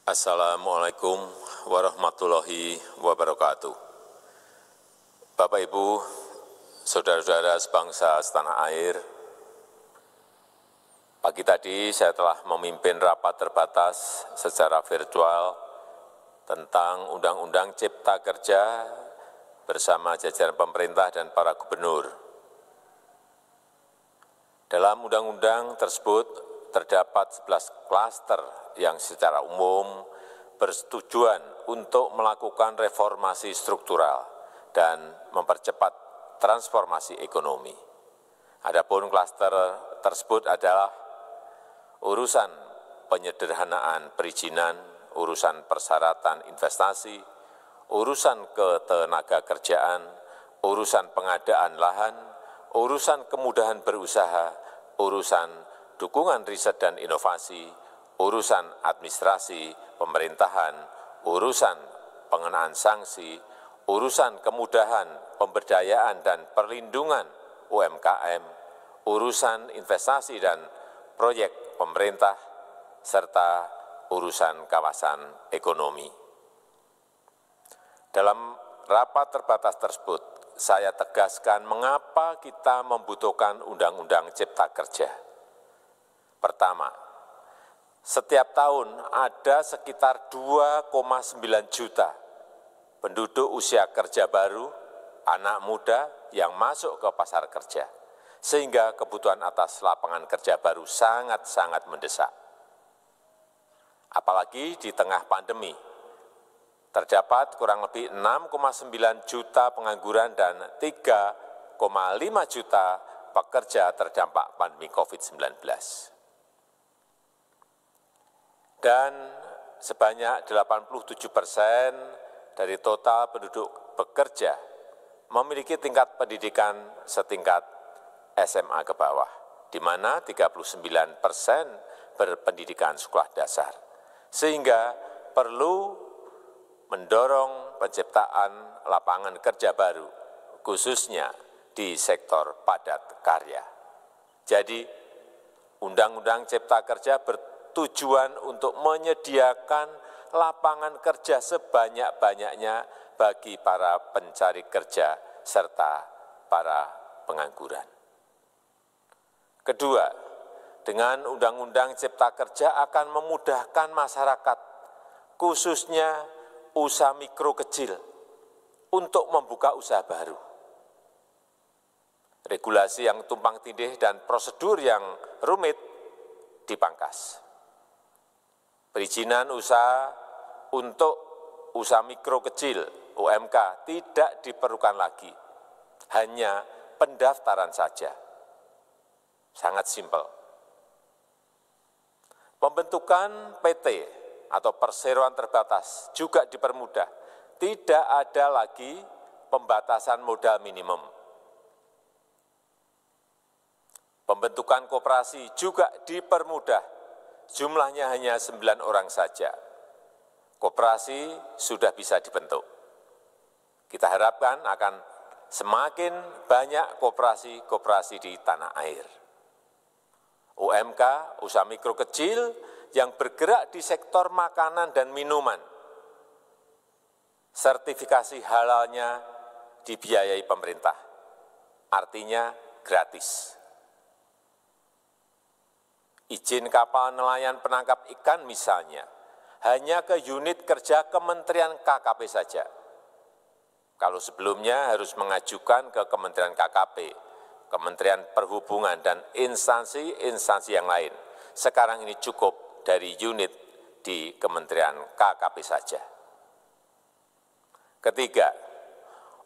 Assalamualaikum warahmatullahi wabarakatuh. Bapak, Ibu, saudara-saudara sebangsa setanah air, pagi tadi saya telah memimpin rapat terbatas secara virtual tentang Undang-Undang Cipta Kerja bersama jajaran pemerintah dan para gubernur. Dalam undang-undang tersebut terdapat 11 klaster yang secara umum bertujuan untuk melakukan reformasi struktural dan mempercepat transformasi ekonomi. Adapun klaster tersebut adalah urusan penyederhanaan perizinan, urusan persyaratan investasi, urusan ketenagakerjaan, urusan pengadaan lahan, urusan kemudahan berusaha, urusan dukungan riset dan inovasi, urusan administrasi pemerintahan, urusan pengenaan sanksi, urusan kemudahan pemberdayaan dan perlindungan UMKM, urusan investasi dan proyek pemerintah, serta urusan kawasan ekonomi. Dalam rapat terbatas tersebut, saya tegaskan mengapa kita membutuhkan Undang-Undang Cipta Kerja. Pertama, setiap tahun ada sekitar 2,9 juta penduduk usia kerja baru, anak muda yang masuk ke pasar kerja, sehingga kebutuhan atas lapangan kerja baru sangat-sangat mendesak. Apalagi di tengah pandemi, terdapat kurang lebih 6,9 juta pengangguran dan 3,5 juta pekerja terdampak pandemi COVID-19. Dan sebanyak 87% dari total penduduk bekerja memiliki tingkat pendidikan setingkat SMA ke bawah, di mana 39% berpendidikan sekolah dasar, sehingga perlu mendorong penciptaan lapangan kerja baru, khususnya di sektor padat karya. Jadi, Undang-Undang Cipta Kerja bertujuan untuk menyediakan lapangan kerja sebanyak-banyaknya bagi para pencari kerja serta para pengangguran. Kedua, dengan Undang-Undang Cipta Kerja akan memudahkan masyarakat, khususnya usaha mikro kecil, untuk membuka usaha baru. Regulasi yang tumpang tindih dan prosedur yang rumit dipangkas. Perizinan usaha untuk usaha mikro kecil UMK tidak diperlukan lagi, hanya pendaftaran saja. Sangat simpel. Pembentukan PT atau perseroan terbatas juga dipermudah. Tidak ada lagi pembatasan modal minimum. Pembentukan koperasi juga dipermudah. Jumlahnya hanya 9 orang saja. Koperasi sudah bisa dibentuk. Kita harapkan akan semakin banyak koperasi-koperasi di tanah air. UMK, usaha mikro kecil, yang bergerak di sektor makanan dan minuman. Sertifikasi halalnya dibiayai pemerintah, artinya gratis. Izin kapal nelayan penangkap ikan misalnya, hanya ke unit kerja Kementerian KKP saja. Kalau sebelumnya harus mengajukan ke Kementerian KKP, Kementerian Perhubungan, dan instansi-instansi yang lain. Sekarang ini cukup dari unit di Kementerian KKP saja. Ketiga,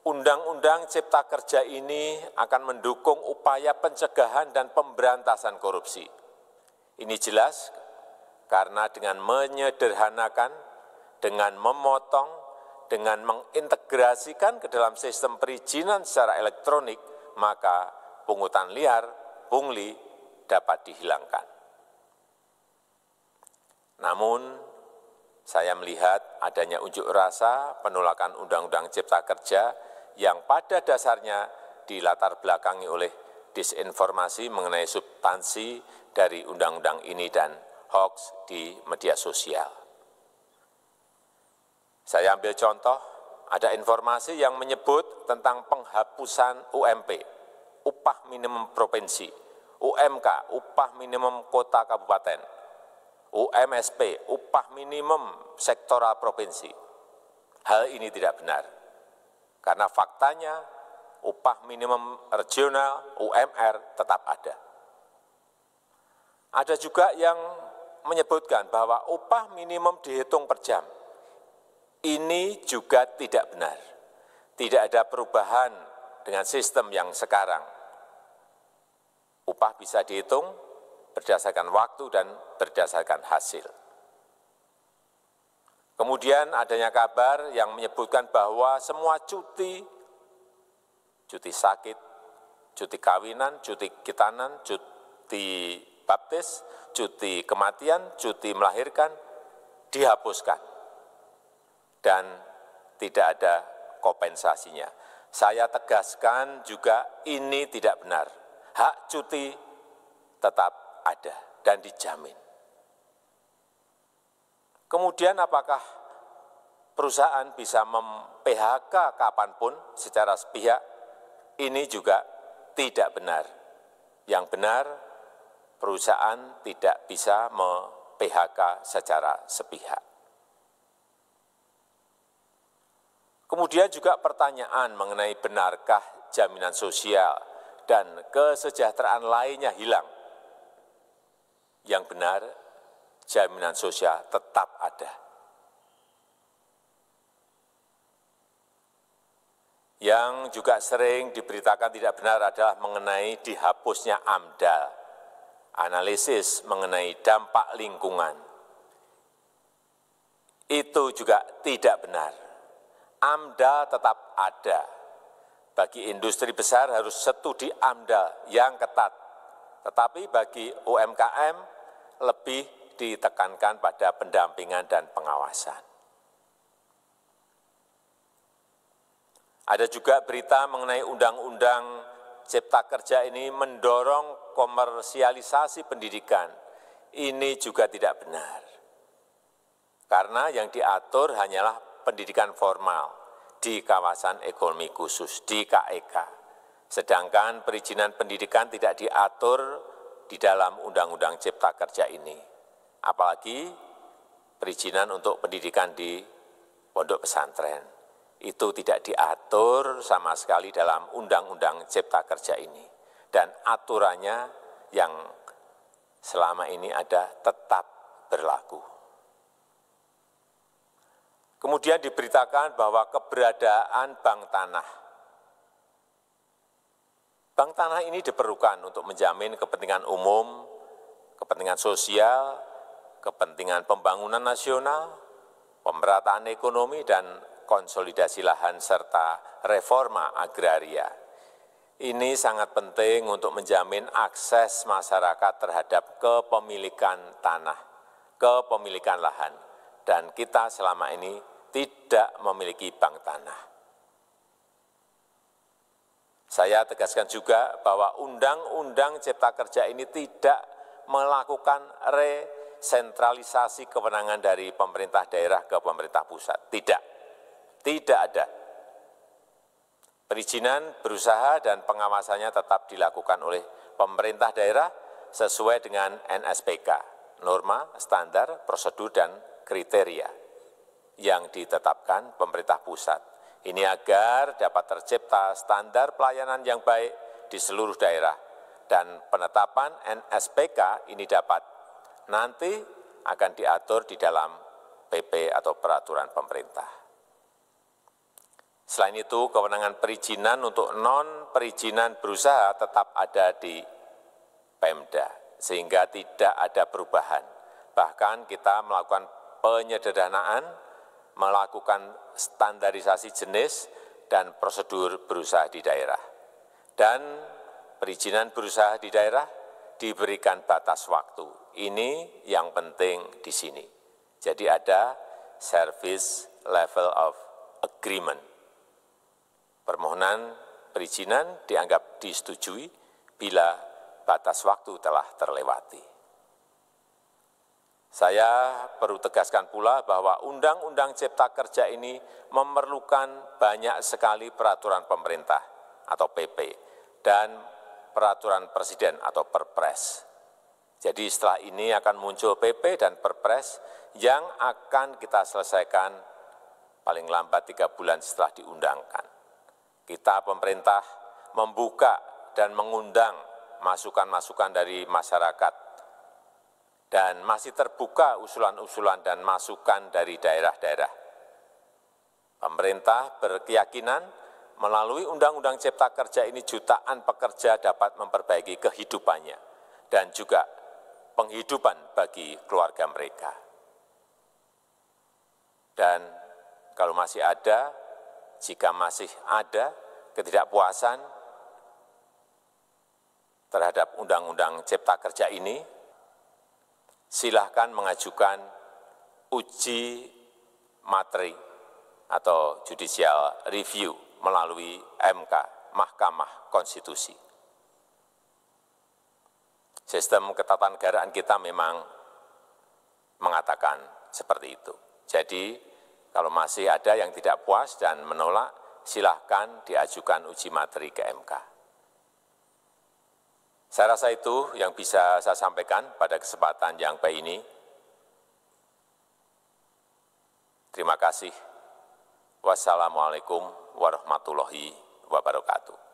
Undang-Undang Cipta Kerja ini akan mendukung upaya pencegahan dan pemberantasan korupsi. Ini jelas karena dengan menyederhanakan, dengan memotong, dengan mengintegrasikan ke dalam sistem perizinan secara elektronik, maka pungutan liar, pungli dapat dihilangkan. Namun, saya melihat adanya unjuk rasa penolakan Undang-Undang Cipta Kerja yang pada dasarnya dilatar belakangi oleh disinformasi mengenai substansi dari undang-undang ini dan hoax di media sosial. Saya ambil contoh, ada informasi yang menyebut tentang penghapusan UMP, upah minimum provinsi, UMK, upah minimum kota kabupaten, UMSP, upah minimum sektoral provinsi. Hal ini tidak benar, karena faktanya upah minimum regional, UMR, tetap ada. Ada juga yang menyebutkan bahwa upah minimum dihitung per jam. Ini juga tidak benar. Tidak ada perubahan dengan sistem yang sekarang. Upah bisa dihitung berdasarkan waktu dan berdasarkan hasil. Kemudian adanya kabar yang menyebutkan bahwa semua cuti sakit, cuti kawinan, cuti khitanan, cuti baptis, cuti kematian, cuti melahirkan, dihapuskan. Dan tidak ada kompensasinya. Saya tegaskan juga ini tidak benar. Hak cuti tetap ada dan dijamin. Kemudian apakah perusahaan bisa mem-PHK kapanpun secara sepihak? Ini juga tidak benar. Yang benar, perusahaan tidak bisa me-PHK secara sepihak. Kemudian juga pertanyaan mengenai benarkah jaminan sosial dan kesejahteraan lainnya hilang. Yang benar, jaminan sosial tetap ada. Yang juga sering diberitakan tidak benar adalah mengenai dihapusnya AMDAL, analisis mengenai dampak lingkungan. Itu juga tidak benar. AMDAL tetap ada. Bagi industri besar harus studi AMDAL yang ketat. Tetapi bagi UMKM lebih ditekankan pada pendampingan dan pengawasan. Ada juga berita mengenai Undang-Undang Cipta Kerja ini mendorong komersialisasi pendidikan. Ini juga tidak benar. Karena yang diatur hanyalah pendidikan formal di kawasan ekonomi khusus, di KEK. Sedangkan perizinan pendidikan tidak diatur di dalam Undang-Undang Cipta Kerja ini. Apalagi perizinan untuk pendidikan di pondok pesantren. Itu tidak diatur sama sekali dalam Undang-Undang Cipta Kerja ini. Dan aturannya yang selama ini ada tetap berlaku. Kemudian diberitakan bahwa keberadaan bank tanah. Bank tanah ini diperlukan untuk menjamin kepentingan umum, kepentingan sosial, kepentingan pembangunan nasional, pemerataan ekonomi, dan konsolidasi lahan serta reforma agraria. Ini sangat penting untuk menjamin akses masyarakat terhadap kepemilikan tanah, kepemilikan lahan. Dan kita selama ini tidak memiliki bank tanah. Saya tegaskan juga bahwa Undang-Undang Cipta Kerja ini tidak melakukan resentralisasi kewenangan dari pemerintah daerah ke pemerintah pusat. Tidak ada. Perizinan berusaha dan pengawasannya tetap dilakukan oleh pemerintah daerah sesuai dengan NSPK, norma, standar, prosedur, dan kriteria yang ditetapkan pemerintah pusat. Ini agar dapat tercipta standar pelayanan yang baik di seluruh daerah dan penetapan NSPK ini dapat nanti akan diatur di dalam PP atau peraturan pemerintah. Selain itu, kewenangan perizinan untuk non-perizinan berusaha tetap ada di Pemda, sehingga tidak ada perubahan. Bahkan kita melakukan penyederhanaan, melakukan standarisasi jenis dan prosedur berusaha di daerah. Dan perizinan berusaha di daerah diberikan batas waktu. Ini yang penting di sini. Jadi ada service level of agreement. Permohonan perizinan dianggap disetujui bila batas waktu telah terlewati. Saya perlu tegaskan pula bahwa Undang-Undang Cipta Kerja ini memerlukan banyak sekali peraturan pemerintah atau PP dan peraturan presiden atau Perpres. Jadi setelah ini akan muncul PP dan Perpres yang akan kita selesaikan paling lambat 3 bulan setelah diundangkan. Kita pemerintah membuka dan mengundang masukan-masukan dari masyarakat dan masih terbuka usulan-usulan dan masukan dari daerah-daerah. Pemerintah berkeyakinan melalui Undang-Undang Cipta Kerja ini jutaan pekerja dapat memperbaiki kehidupannya dan juga penghidupan bagi keluarga mereka. Dan kalau masih ada, jika masih ada ketidakpuasan terhadap Undang-Undang Cipta Kerja ini, silahkan mengajukan uji materi atau judicial review melalui MK, Mahkamah Konstitusi. Sistem ketatanegaraan kita memang mengatakan seperti itu. Jadi, kalau masih ada yang tidak puas dan menolak, silahkan diajukan uji materi ke MK. Saya rasa itu yang bisa saya sampaikan pada kesempatan yang baik ini. Terima kasih. Wassalamualaikum warahmatullahi wabarakatuh.